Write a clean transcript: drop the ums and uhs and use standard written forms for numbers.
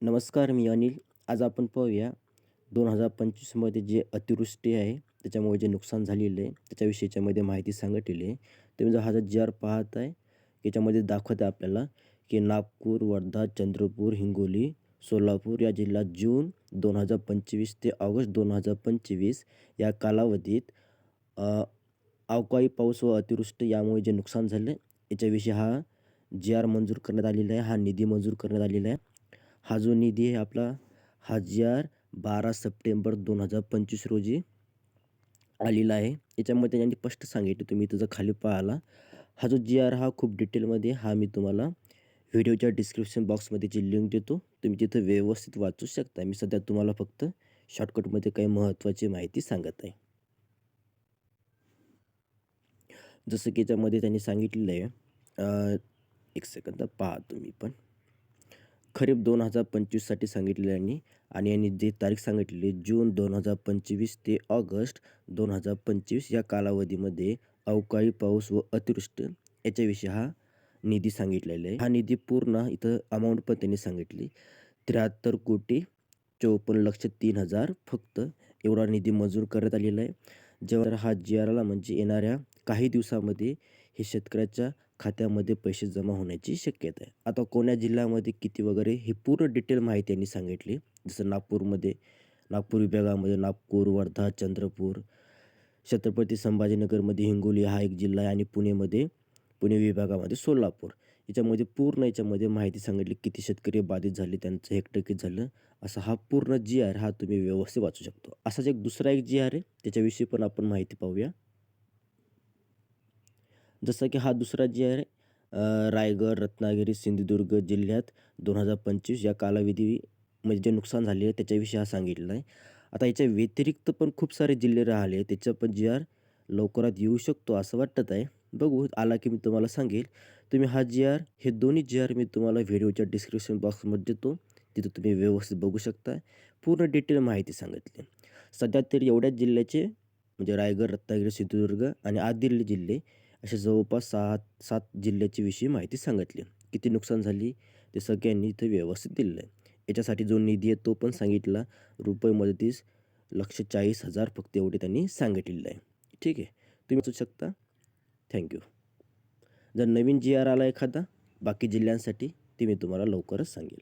नमस्कार, मी अनिल. आज आपण पाहूया 2025मध्ये जे अतिवृष्टी आहे, त्याच्यामुळे जे नुकसान झालेलं आहे, त्याच्याविषयी याच्यामध्ये माहिती सांगितलेली आहे. तुम्ही जर हा जो जी-आर पाहत आहे, याच्यामध्ये दाखवत आहे आपल्याला, की नागपूर, वर्धा, चंद्रपूर, हिंगोली, सोलापूर या जिल्ह्यात जून 2025 ते ऑगस्ट 2025 या कालावधीत अ, अवकाळी पाऊस व अतिवृष्टी यामुळे जे नुकसान झाले, याच्याविषयी हा जी-आर मंजूर करण्यात आलेला आहे. हा निधी मंजूर करण्यात आलेला आहे. हा जो निधी आहे आपला, हा जी-आर 12 सप्टेंबर 2025 रोजी आलेला आहे. याच्यामध्ये त्यांनी स्पष्ट सांगितलं, तुम्ही इथं जर खाली पाहिला, हा जो जी-आर हा खूप डिटेलमध्ये मी तुम्हाला व्हिडिओच्या डिस्क्रिप्शन बॉक्समध्ये जी लिंक देतो, तुम्ही तिथं व्यवस्थित वाचू शकता. मी सध्या तुम्हाला फक्त शॉर्टकटमध्ये काही महत्त्वाची माहिती सांगत आहे. जसं की याच्यामध्ये त्यांनी सांगितलेलं आहे, एक सेकंद पहा तुम्ही पण. खरीप 2025साठी सांगितलेलं आहे यांनी आणि यांनी जी तारीख सांगितलेली जून 2025 ते ऑगस्ट 2025 या कालावधीमध्ये अवकाळी पाऊस व अतिवृष्टी याच्याविषयी हा निधी सांगितलेला आहे. हा निधी पूर्ण इथं अमाऊंट पण त्यांनी सांगितली 73,54,03,000 फक्त एवढा निधी मंजूर करण्यात आलेला आहे. जेव्हा हा जी-आर आला म्हणजे येणाऱ्या काही दिवसामध्ये हे शेतकऱ्याच्या खात्यामध्ये पैसे जमा होण्याची शक्यता आहे. आता कोण्या जिल्ह्यामध्ये किती वगैरे ही पूर्ण डिटेल माहिती यांनी सांगितली. जसं नागपूर विभागामध्ये नागपूर, वर्धा, चंद्रपूर, छत्रपती संभाजीनगरमध्ये हिंगोली हा एक जिल्हा आहे आणि पुणे विभागामध्ये सोलापूर. याच्यामध्ये माहिती सांगितली, किती शेतकरी बाधित झाले, त्यांचं हेक्टर किती झालं. असा हा पूर्ण जी-आर हा तुम्ही व्यवस्थित वाचू शकतो. असाच दुसरा एक जी-आर आहे, त्याच्याविषयी पण आपण माहिती पाहूया. जसं की हा दुसरा जी आहे रायगड, रत्नागिरी, सिंधुदुर्ग जिल्ह्यात 2025 या कालावधीमध्ये जे नुकसान झाले आहे त्याच्याविषयी हा सांगितलेला आहे. आता याच्या व्यतिरिक्त पण खूप सारे जिल्हे राहिले, त्याचा पण जी-आर लवकरात येऊ शकतो असं वाटत आहे. बघू आला की मी तुम्हाला सांगेल. तुम्ही हा जी-आर हे दोन्ही जी-आर मी तुम्हाला व्हिडिओच्या डिस्क्रिप्शन बॉक्समध्ये देतो. तिथं तुम्ही व्यवस्थित बघू शकता. पूर्ण डिटेल माहिती सांगितली. सध्या तरी एवढ्याच जिल्ह्याचे म्हणजे रायगड, रत्नागिरी, सिंधुदुर्ग आणि आदिर्ली जिल्हे अशा जवळपास 7 जिल्ह्याची विषयी माहिती सांगितली. किती नुकसान झाली ते सगळ्यांनी इथे व्यवस्थित दिलेलं आहे. याच्यासाठी जो निधी आहे तो पण सांगितला रुपये मदतीस 1,40,000 फक्त एवढे त्यांनी सांगितलेलं आहे. ठीक आहे. तुम्ही वाचू शकता. थँक जर नवीन जी-आर आला एखादा बाकी जिल्ह्यांसाठी ते मी तुम्हाला लवकरच सांगेल.